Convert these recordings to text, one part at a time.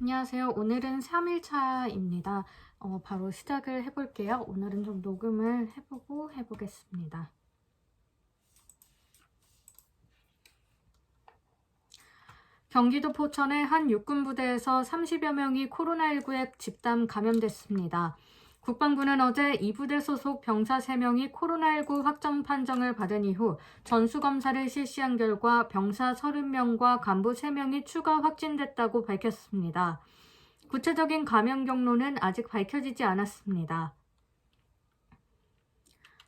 안녕하세요. 오늘은 3일차입니다. 바로 시작을 해볼게요. 오늘은 좀 녹음을 해보겠습니다. 경기도 포천의 한 육군부대에서 30여 명이 코로나19에 집단 감염됐습니다. 국방부는 어제 이 부대 소속 병사 3명이 코로나19 확정 판정을 받은 이후 전수검사를 실시한 결과 병사 30명과 간부 3명이 추가 확진됐다고 밝혔습니다. 구체적인 감염 경로는 아직 밝혀지지 않았습니다.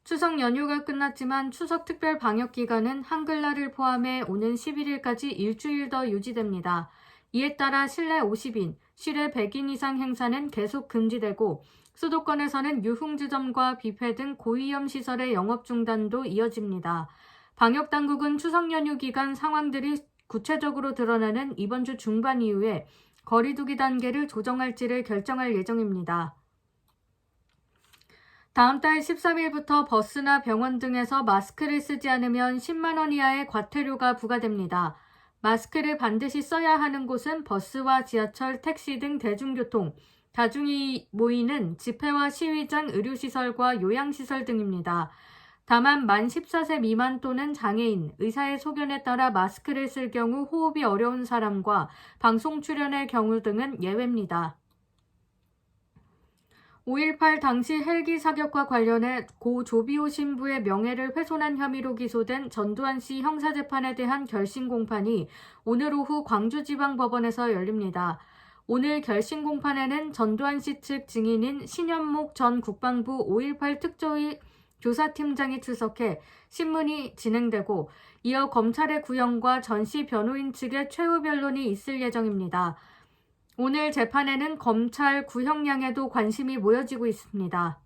추석 연휴가 끝났지만 추석 특별 방역 기간은 한글날을 포함해 오는 11일까지 일주일 더 유지됩니다. 이에 따라 실내 50인, 실외 100인 이상 행사는 계속 금지되고 수도권에서는 유흥주점과 뷔페 등 고위험 시설의 영업 중단도 이어집니다. 방역당국은 추석 연휴 기간 상황들이 구체적으로 드러나는 이번 주 중반 이후에 거리두기 단계를 조정할지를 결정할 예정입니다. 다음 달 13일부터 버스나 병원 등에서 마스크를 쓰지 않으면 10만 원 이하의 과태료가 부과됩니다. 마스크를 반드시 써야 하는 곳은 버스와 지하철, 택시 등 대중교통, 다중이 모이는 집회와 시위장, 의료시설과 요양시설 등입니다. 다만 만 14세 미만 또는 장애인, 의사의 소견에 따라 마스크를 쓸 경우 호흡이 어려운 사람과 방송 출연의 경우 등은 예외입니다. 5.18 당시 헬기 사격과 관련해 고 조비오 신부의 명예를 훼손한 혐의로 기소된 전두환 씨 형사재판에 대한 결심 공판이 오늘 오후 광주지방법원에서 열립니다. 오늘 결심 공판에는 전두환 씨 측 증인인 신현목 전 국방부 5.18 특조위 조사팀장이 출석해 신문이 진행되고 이어 검찰의 구형과 전 씨 변호인 측의 최후 변론이 있을 예정입니다. 오늘 재판에는 검찰 구형량에도 관심이 모여지고 있습니다.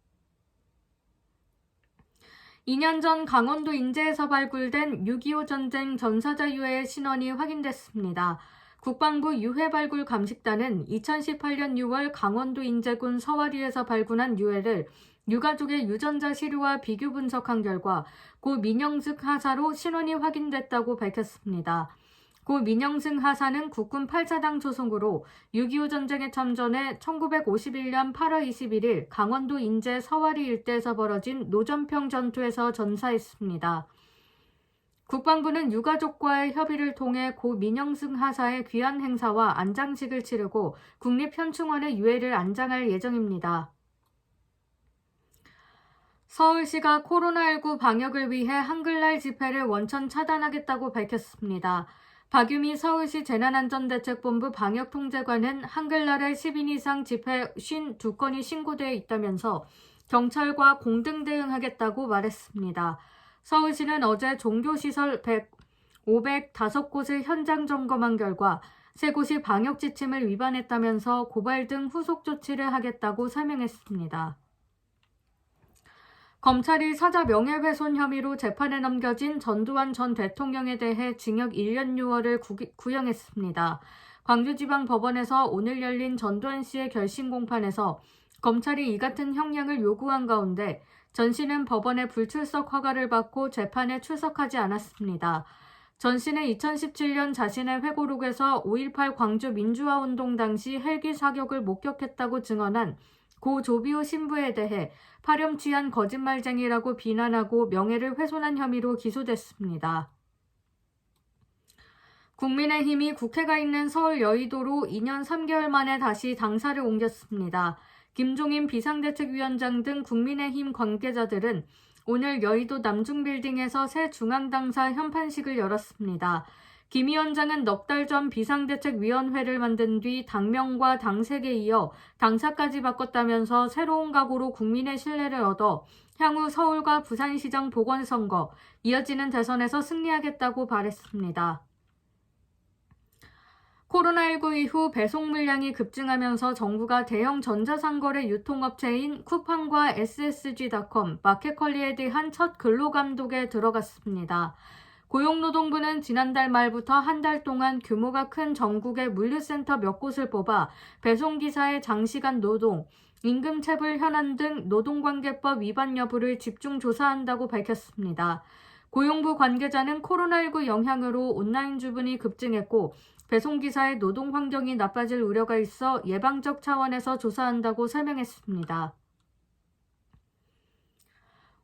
2년 전 강원도 인제에서 발굴된 6.25 전쟁 전사자 유해의 신원이 확인됐습니다. 국방부 유해 발굴 감식단은 2018년 6월 강원도 인제군 서와리에서 발굴한 유해를 유가족의 유전자 시료와 비교 분석한 결과 고 민영숙 하사로 신원이 확인됐다고 밝혔습니다. 고 민영승 하사는 국군 8사당 소속으로 6.25 전쟁에 참전해 1951년 8월 21일 강원도 인제 서와리 일대에서 벌어진 노전평 전투에서 전사했습니다. 국방부는 유가족과의 협의를 통해 고 민영승 하사의 귀환 행사와 안장식을 치르고 국립현충원에 유해를 안장할 예정입니다. 서울시가 코로나19 방역을 위해 한글날 집회를 원천 차단하겠다고 밝혔습니다. 박유미 서울시 재난안전대책본부 방역통제관은 한글날에 10인 이상 집회 52건이 신고되어 있다면서 경찰과 공등 대응하겠다고 말했습니다. 서울시는 어제 종교시설 505곳을 현장 점검한 결과 3곳이 방역 지침을 위반했다면서 고발 등 후속 조치를 하겠다고 설명했습니다. 검찰이 사자 명예훼손 혐의로 재판에 넘겨진 전두환 전 대통령에 대해 징역 1년 6월을 구형했습니다. 광주지방법원에서 오늘 열린 전두환 씨의 결심 공판에서 검찰이 이 같은 형량을 요구한 가운데 전 씨는 법원의 불출석 허가를 받고 재판에 출석하지 않았습니다. 전 씨는 2017년 자신의 회고록에서 5.18 광주 민주화운동 당시 헬기 사격을 목격했다고 증언한 고 조비오 신부에 대해 파렴치한 거짓말쟁이라고 비난하고 명예를 훼손한 혐의로 기소됐습니다. 국민의힘이 국회가 있는 서울 여의도로 2년 3개월 만에 다시 당사를 옮겼습니다. 김종인 비상대책위원장 등 국민의힘 관계자들은 오늘 여의도 남중빌딩에서 새 중앙당사 현판식을 열었습니다. 김 위원장은 넉 달 전 비상대책위원회를 만든 뒤 당명과 당색에 이어 당사까지 바꿨다면서 새로운 각오로 국민의 신뢰를 얻어 향후 서울과 부산시장 보궐선거, 이어지는 대선에서 승리하겠다고 발했습니다. 코로나19 이후 배송 물량이 급증하면서 정부가 대형 전자상거래 유통업체인 쿠팡과 SSG닷컴, 마켓컬리에 대한 첫 근로감독에 들어갔습니다. 고용노동부는 지난달 말부터 한 달 동안 규모가 큰 전국의 물류센터 몇 곳을 뽑아 배송기사의 장시간 노동, 임금체불 현안 등 노동관계법 위반 여부를 집중 조사한다고 밝혔습니다. 고용부 관계자는 코로나19 영향으로 온라인 주문이 급증했고 배송기사의 노동 환경이 나빠질 우려가 있어 예방적 차원에서 조사한다고 설명했습니다.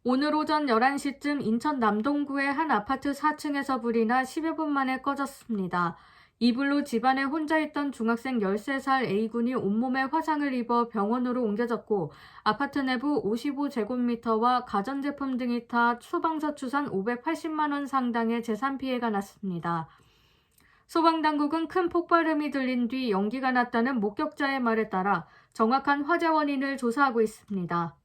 오늘 오전 11시쯤 인천 남동구의 한 아파트 4층에서 불이 나 10여 분 만에 꺼졌습니다. 이 불로 집안에 혼자 있던 중학생 13살 A군이 온몸에 화상을 입어 병원으로 옮겨졌고 아파트 내부 55제곱미터와 가전제품 등이 타 소방서 추산 580만 원 상당의 재산 피해가 났습니다. 소방당국은 큰 폭발음이 들린 뒤 연기가 났다는 목격자의 말에 따라 정확한 화재 원인을 조사하고 있습니다.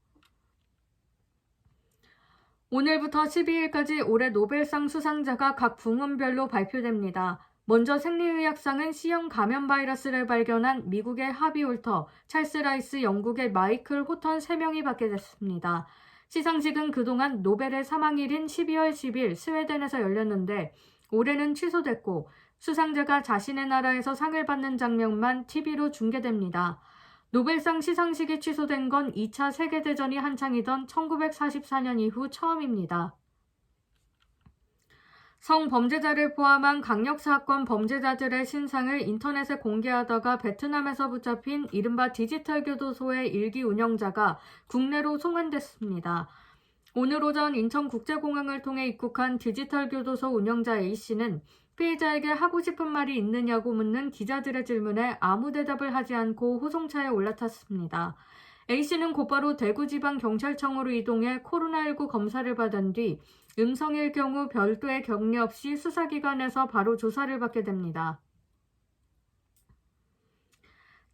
오늘부터 12일까지 올해 노벨상 수상자가 각 부문별로 발표됩니다. 먼저 생리의학상은 C형 감염 바이러스를 발견한 미국의 하비 올터, 찰스 라이스 영국의 마이클 호턴 3명이 받게 됐습니다. 시상식은 그동안 노벨의 사망일인 12월 10일 스웨덴에서 열렸는데 올해는 취소됐고 수상자가 자신의 나라에서 상을 받는 장면만 TV로 중계됩니다. 노벨상 시상식이 취소된 건 2차 세계대전이 한창이던 1944년 이후 처음입니다. 성범죄자를 포함한 강력사건 범죄자들의 신상을 인터넷에 공개하다가 베트남에서 붙잡힌 이른바 디지털 교도소의 일기 운영자가 국내로 송환됐습니다. 오늘 오전 인천국제공항을 통해 입국한 디지털 교도소 운영자 A씨는 피해자에게 하고 싶은 말이 있느냐고 묻는 기자들의 질문에 아무 대답을 하지 않고 호송차에 올라탔습니다. A씨는 곧바로 대구지방경찰청으로 이동해 코로나19 검사를 받은 뒤 음성일 경우 별도의 격리 없이 수사기관에서 바로 조사를 받게 됩니다.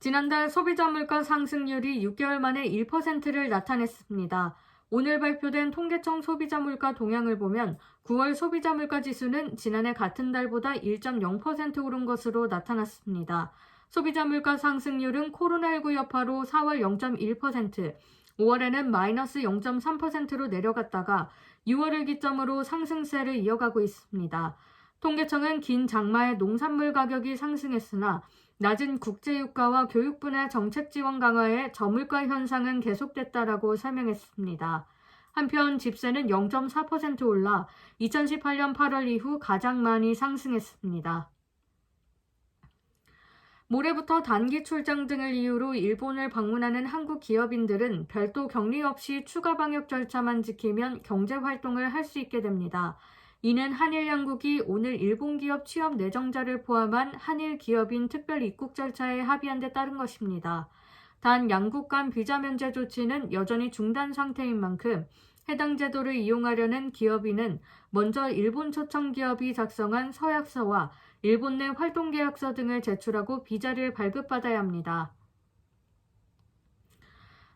지난달 소비자 물가 상승률이 6개월 만에 1%를 나타냈습니다. 오늘 발표된 통계청 소비자 물가 동향을 보면 9월 소비자 물가 지수는 지난해 같은 달보다 1.0% 오른 것으로 나타났습니다. 소비자 물가 상승률은 코로나19 여파로 4월 0.1%, 5월에는 마이너스 0.3%로 내려갔다가 6월을 기점으로 상승세를 이어가고 있습니다. 통계청은 긴 장마에 농산물 가격이 상승했으나 낮은 국제유가와 교육 분야 정책 지원 강화에 저물가 현상은 계속됐다라고 설명했습니다. 한편 집세는 0.4% 올라 2018년 8월 이후 가장 많이 상승했습니다. 모레부터 단기 출장 등을 이유로 일본을 방문하는 한국 기업인들은 별도 격리 없이 추가 방역 절차만 지키면 경제 활동을 할 수 있게 됩니다. 이는 한일 양국이 오늘 일본 기업 취업 내정자를 포함한 한일 기업인 특별 입국 절차에 합의한 데 따른 것입니다. 단 양국 간 비자 면제 조치는 여전히 중단 상태인 만큼 해당 제도를 이용하려는 기업인은 먼저 일본 초청 기업이 작성한 서약서와 일본 내 활동계약서 등을 제출하고 비자를 발급받아야 합니다.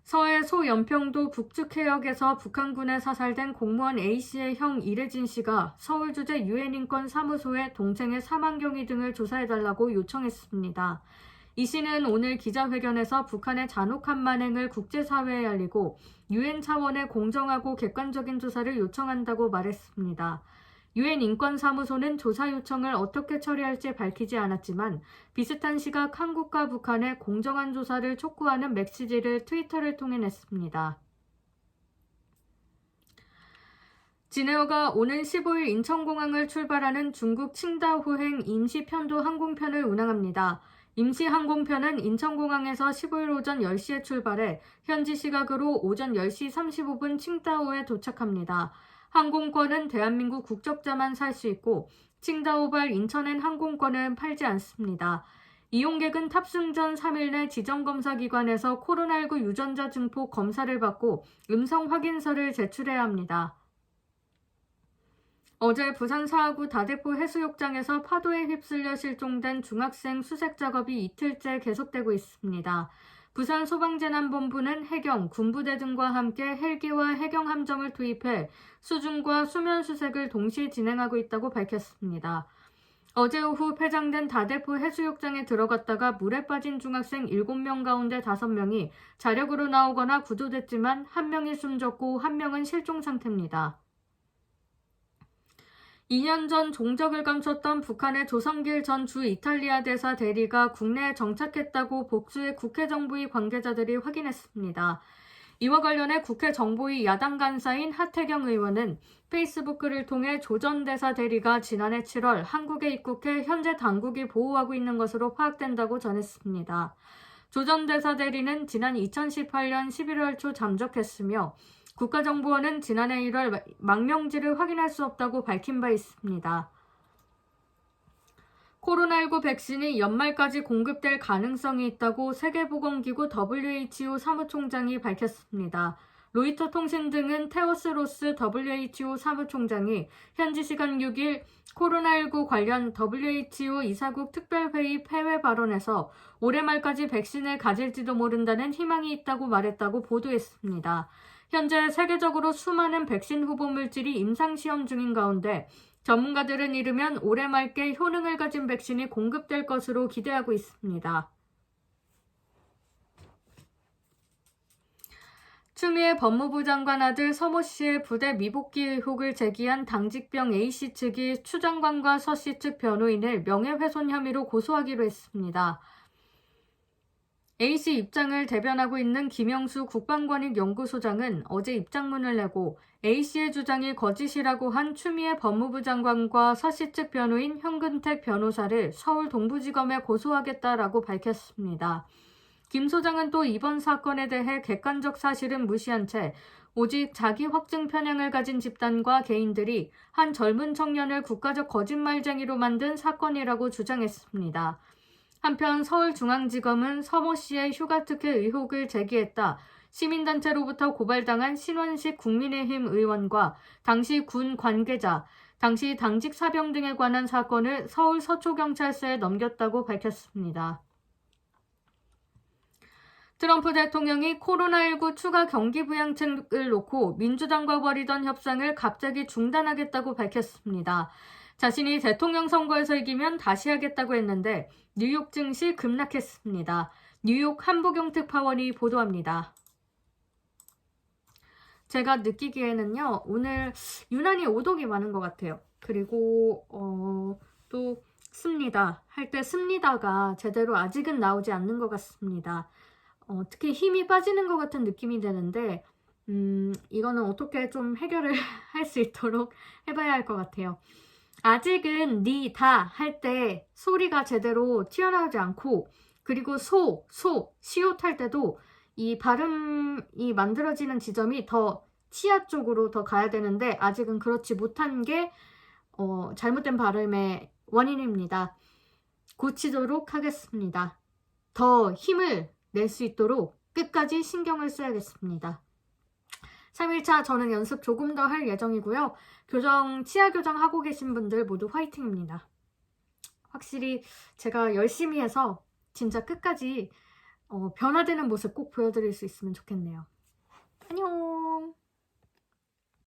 서해 소연평도 북측해역에서 북한군에 사살된 공무원 A씨의 형 이래진 씨가 서울주재 유엔인권사무소에 동생의 사망 경위 등을 조사해달라고 요청했습니다. 이 씨는 오늘 기자회견에서 북한의 잔혹한 만행을 국제사회에 알리고 유엔 차원의 공정하고 객관적인 조사를 요청한다고 말했습니다. 유엔 인권사무소는 조사 요청을 어떻게 처리할지 밝히지 않았지만 비슷한 시각 한국과 북한의 공정한 조사를 촉구하는 메시지를 트위터를 통해 냈습니다. 진에어가 오는 15일 인천공항을 출발하는 중국 칭다오행 임시편도 항공편을 운항합니다. 임시 항공편은 인천공항에서 15일 오전 10시에 출발해 현지 시각으로 오전 10시 35분 칭다오에 도착합니다. 항공권은 대한민국 국적자만 살 수 있고 칭다오발 인천행 항공권은 팔지 않습니다. 이용객은 탑승 전 3일 내 지정검사기관에서 코로나19 유전자 증폭 검사를 받고 음성 확인서를 제출해야 합니다. 어제 부산 사하구 다대포 해수욕장에서 파도에 휩쓸려 실종된 중학생 수색 작업이 이틀째 계속되고 있습니다. 부산 소방재난본부는 해경, 군부대 등과 함께 헬기와 해경함정을 투입해 수중과 수면 수색을 동시에 진행하고 있다고 밝혔습니다. 어제 오후 폐장된 다대포 해수욕장에 들어갔다가 물에 빠진 중학생 7명 가운데 5명이 자력으로 나오거나 구조됐지만 1명이 숨졌고 1명은 실종 상태입니다. 2년 전 종적을 감췄던 북한의 조성길 전 주 이탈리아 대사 대리가 국내에 정착했다고 복수의 국회 정부위 관계자들이 확인했습니다. 이와 관련해 국회 정보위 야당 간사인 하태경 의원은 페이스북 글을 통해 조 전 대사 대리가 지난해 7월 한국에 입국해 현재 당국이 보호하고 있는 것으로 파악된다고 전했습니다. 조 전 대사 대리는 지난 2018년 11월 초 잠적했으며 국가정보원은 지난해 1월 망명지를 확인할 수 없다고 밝힌 바 있습니다. 코로나19 백신이 연말까지 공급될 가능성이 있다고 세계보건기구 WHO 사무총장이 밝혔습니다. 로이터 통신 등은 테오스로스 WHO 사무총장이 현지 시간 6일 코로나19 관련 WHO 이사국 특별회의 폐회 발언에서 올해 말까지 백신을 가질지도 모른다는 희망이 있다고 말했다고 보도했습니다. 현재 세계적으로 수많은 백신 후보 물질이 임상시험 중인 가운데 전문가들은 이르면 올해 말께 효능을 가진 백신이 공급될 것으로 기대하고 있습니다. 추미애 법무부 장관 아들 서모 씨의 부대 미복귀 의혹을 제기한 당직병 A씨 측이 추 장관과 서 씨 측 변호인을 명예훼손 혐의로 고소하기로 했습니다. A씨 입장을 대변하고 있는 김영수 국방권익연구소장은 어제 입장문을 내고 A씨의 주장이 거짓이라고 한 추미애 법무부 장관과 서 씨 측 변호인 현근택 변호사를 서울 동부지검에 고소하겠다라고 밝혔습니다. 김 소장은 또 이번 사건에 대해 객관적 사실은 무시한 채 오직 자기 확증 편향을 가진 집단과 개인들이 한 젊은 청년을 국가적 거짓말쟁이로 만든 사건이라고 주장했습니다. 한편 서울중앙지검은 서모 씨의 휴가 특혜 의혹을 제기했다. 시민단체로부터 고발당한 신원식 국민의힘 의원과 당시 군 관계자, 당시 당직 사병 등에 관한 사건을 서울 서초경찰서에 넘겼다고 밝혔습니다. 트럼프 대통령이 코로나19 추가 경기 부양책을 놓고 민주당과 벌이던 협상을 갑자기 중단하겠다고 밝혔습니다. 자신이 대통령 선거에서 이기면 다시 하겠다고 했는데 뉴욕 증시 급락했습니다. 뉴욕 한보경 특파원이 보도합니다. 제가 느끼기에는요, 오늘 유난히 오독이 많은 것 같아요. 그리고 또 씁니다. 할 때 씁니다가 제대로 아직은 나오지 않는 것 같습니다. 특히 힘이 빠지는 것 같은 느낌이 드는데 이거는 어떻게 좀 해결을 할 수 있도록 해봐야 할 것 같아요. 아직은 니, 다 할 때 소리가 제대로 튀어나오지 않고 그리고 시옷 할 때도 이 발음이 만들어지는 지점이 더 치아 쪽으로 더 가야 되는데 아직은 그렇지 못한 게 잘못된 발음의 원인입니다. 고치도록 하겠습니다. 더 힘을 낼 수 있도록 끝까지 신경을 써야겠습니다. 3일차 저는 연습 조금 더 할 예정이고요. 치아 교정 하고 계신 분들 모두 화이팅입니다. 확실히 제가 열심히 해서 진짜 끝까지 변화되는 모습 꼭 보여드릴 수 있으면 좋겠네요.